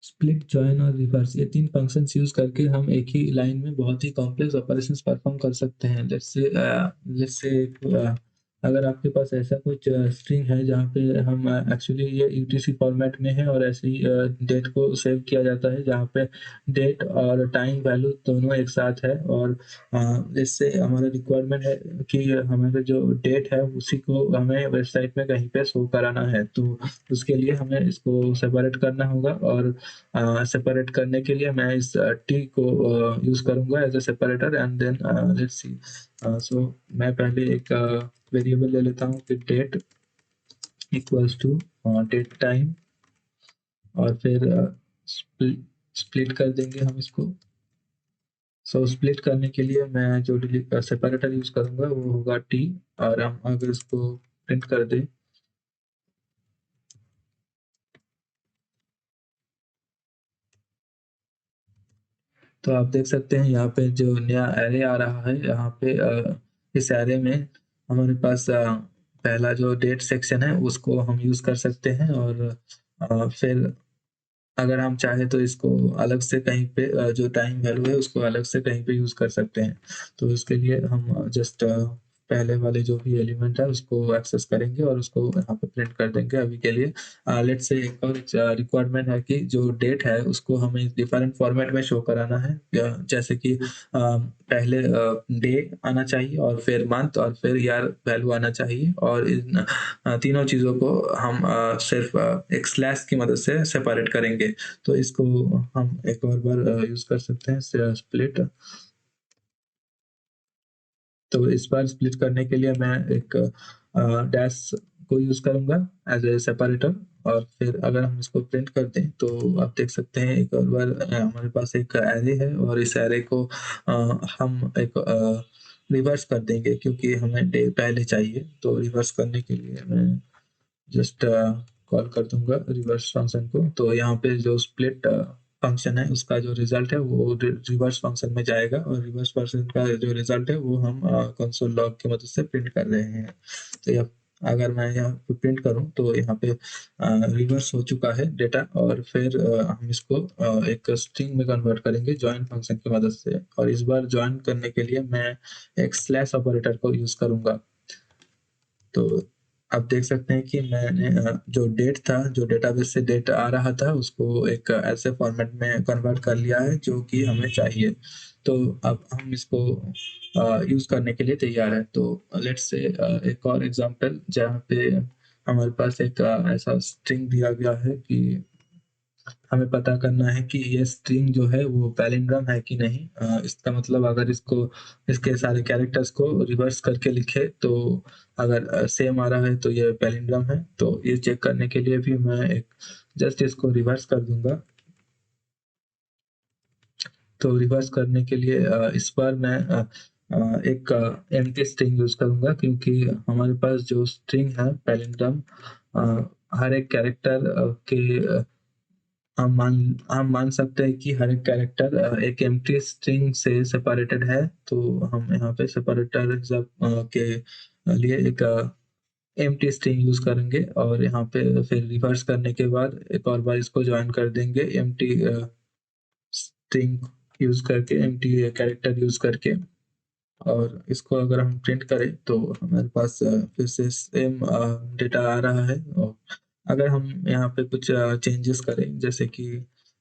Split, join और reverse, ये तीन फंक्शंस यूज करके हम एक ही लाइन में बहुत ही कॉम्प्लेक्स ऑपरेशंस परफॉर्म कर सकते हैं। लेट्स से अगर आपके पास ऐसा कुछ स्ट्रिंग है जहाँ पे हम एक्चुअली ये यूटीसी फॉर्मेट में है और ऐसे ही डेट को सेव किया जाता है जहाँ पे डेट और टाइम वैल्यू दोनों एक साथ है, और इससे हमारा रिक्वायरमेंट है कि हमारा जो डेट है उसी को हमें वेबसाइट में कहीं पे शो कराना है। तो उसके लिए हमें इसको सेपरेट करना होगा, और सेपरेट करने के लिए मैं इस टी को यूज करूंगा as a separator, and then let's see. So मैं पहले एक वेरिएबल ले लेता हूँ कि date equals to date time, और फिर स्प्लिट कर देंगे हम इसको। सो स्प्लिट करने के लिए मैं जो सेपरेटर यूज करूंगा वो होगा टी, और हम अगर इसको प्रिंट कर दें तो आप देख सकते हैं यहाँ पे जो नया एरे आ रहा है, यहाँ पे इस एरे में हमारे पास पहला जो डेट सेक्शन है उसको हम यूज कर सकते हैं, और फिर अगर हम चाहे तो इसको अलग से कहीं पे जो टाइम वैल्यू है उसको अलग से कहीं पे यूज कर सकते हैं। तो इसके लिए हम जस्ट पहले वाले जो भी एलिमेंट है उसको एक्सेस करेंगे और उसको यहाँ पे प्रिंट कर देंगे अभी के लिए। लेट्स से एक और रिक्वायरमेंट है कि जो डेट है उसको हमें डिफरेंट फॉर्मेट में शो कराना है, जैसे कि पहले डे आना चाहिए और फिर मंथ और फिर ईयर वैल्यू आना चाहिए, और इन तीनों चीज़ों को हम सिर्फ एक स्लैश की मदद से सेपरेट करेंगे। तो इसको हम एक और बार यूज कर सकते हैं, स्प्लिट। तो इस बार स्प्लिट करने के लिए मैं एक डैश को यूज करूंगा एज ए सेपरेटर, और फिर अगर हम इसको प्रिंट कर दें तो आप देख सकते हैं एक और बार हमारे पास एक एरे है, और इस एरे को हम एक रिवर्स कर देंगे क्योंकि हमें डे पहले चाहिए। तो रिवर्स करने के लिए मैं जस्ट कॉल कर दूंगा रिवर्स फंक्शन को। तो यहाँ पे जो स्प्लिट फंक्शन है उसका जो रिजल्ट है वो रिवर्स फंक्शन में जाएगा, और रिवर्स फंक्शन का जो रिजल्ट है वो हम कंसोल लॉग की मदद से प्रिंट कर रहे हैं। तो यह अगर मैं यहाँ पे प्रिंट करूँ तो यहाँ पे रिवर्स हो चुका है डेटा, और फिर हम इसको एक स्ट्रिंग में कन्वर्ट करेंगे जॉइन फंक्शन की मदद से, और इस बार जॉइन करने के लिए मैं एक स्लैश ऑपरेटर को यूज करूंगा। तो आप देख सकते हैं कि मैंने जो डेट था, जो डेटाबेस से डेट आ रहा था उसको एक ऐसे फॉर्मेट में कन्वर्ट कर लिया है जो कि हमें चाहिए। तो अब हम इसको यूज करने के लिए तैयार है। तो लेट्स से एक और एग्जांपल जहाँ पे हमारे पास एक ऐसा स्ट्रिंग दिया गया है कि हमें पता करना है कि ये स्ट्रिंग जो है वो पैलिंड्रम है कि नहीं। इसका मतलब अगर इसको इसके सारे कैरेक्टर्स को रिवर्स करके लिखे तो अगर सेम आ रहा है तो ये पैलिंड्रम है। तो ये चेक करने के लिए भी मैं एक जस्ट इसको रिवर्स कर दूंगा। तो रिवर्स करने के लिए इस बार मैं एक एम्प्टी स्ट्रिंग यूज करूंगा, क्योंकि हमारे पास जो स्ट्रिंग है पैलिंड्रम, हर एक कैरेक्टर के हम मान सकते हैं कि हर एक कैरेक्टर एक एम्प्टी स्ट्रिंग से सेपरेटेड है। तो हम यहाँ पे सेपरेटर के लिए एक एम्प्टी स्ट्रिंग यूज करेंगे, और यहाँ पे फिर रिवर्स करने के बाद एक और बार इसको ज्वाइन कर देंगे एम्प्टी स्ट्रिंग यूज करके, एम्प्टी कैरेक्टर यूज करके। और इसको अगर हम प्रिंट करें तो हमारे पास फिर से सेम डेटा आ रहा है। और अगर हम यहाँ पे कुछ चेंजेस करें, जैसे कि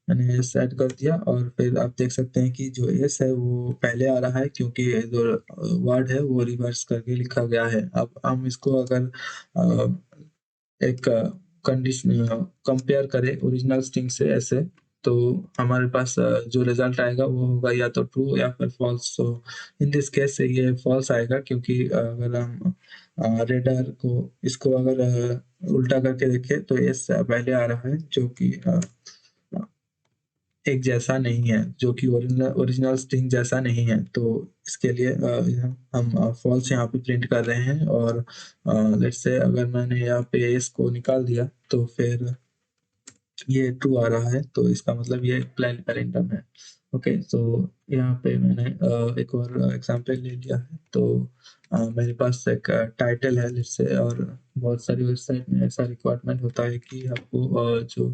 मैंने एस ऐड कर दिया, और फिर आप देख सकते हैं कि जो एस है वो पहले आ रहा है क्योंकि जो वर्ड है वो रिवर्स करके लिखा गया है। अब हम इसको अगर एक कंडीशन कंपेयर करें ओरिजिनल स्ट्रिंग से ऐसे, तो हमारे पास जो रिजल्ट आएगा वो होगा या तो ट्रू या फिर false. So in this case ये फॉल्स आएगा, क्योंकि अगर हम रेडर को इसको अगर उल्टा करके देखें तो एस पहले आ रहा है जो कि एक जैसा नहीं है, जो कि ओरिजिनल ओरिजिनल स्ट्रिंग जैसा नहीं है। तो इसके लिए हम फॉल्स यहाँ पे प्रिंट कर रहे हैं, और लेट्स से अगर मैंने यहाँ पे एस को निकाल दिया तो फिर ये ट्रू आ रहा है, तो इसका मतलब ये प्लेन पैरेंटम है। ओके, तो यहाँ पे मैंने एक और एग्जांपल ले लिया है। तो मेरे पास एक टाइटल है जिससे, और बहुत सारी वेबसाइट में ऐसा रिक्वायरमेंट होता है कि आपको जो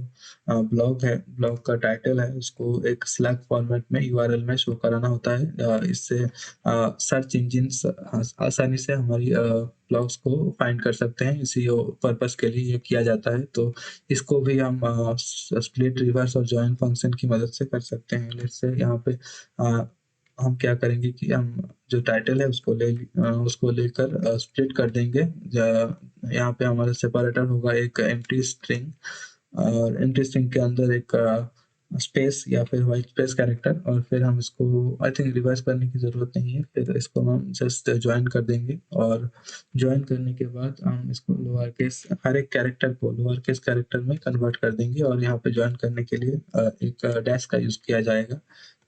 ब्लॉग है, ब्लॉग का टाइटल है, उसको एक स्लैग फॉर्मेट में यूआरएल में शो कराना होता है। इससे सर्च इंजिन्स आसानी से हमारी ब्लॉग्स को फाइंड कर सकते हैं। इसी पर्पस के लिए ये किया जाता है। तो इसको भी हम स्प्लिट, रिवर्स और जॉइन फंक्शन की मदद से कर सकते हैं। जैसे यहाँ पे हम क्या करेंगे कि हम जो टाइटल है उसको लेकर स्प्लिट कर देंगे। यहाँ पे हमारा सेपरेटर होगा एक एम्प्टी स्ट्रिंग, और एम्प्टी स्ट्रिंग के अंदर एक स्पेस या फिर व्हाइट स्पेस कैरेक्टर, और फिर हम इसको आई थिंक रिवर्स करने की ज़रूरत नहीं है। फिर इसको हम जस्ट ज्वाइन कर देंगे, और ज्वाइन करने के बाद हम इसको लोअर केस, हर एक कैरेक्टर को लोअर केस कैरेक्टर में कन्वर्ट कर देंगे, और यहाँ पे ज्वाइन करने के लिए एक डैश का यूज़ किया जाएगा।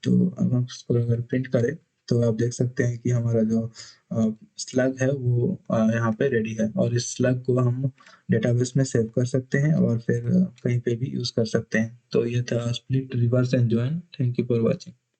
तो अब हम इसको अगर प्रिंट करें तो आप देख सकते हैं कि हमारा जो स्लग है वो यहाँ पे रेडी है, और इस स्लग को हम डेटाबेस में सेव कर सकते हैं और फिर कहीं पे भी यूज़ कर सकते हैं। तो ये था split, reverse and join. Thank you for watching.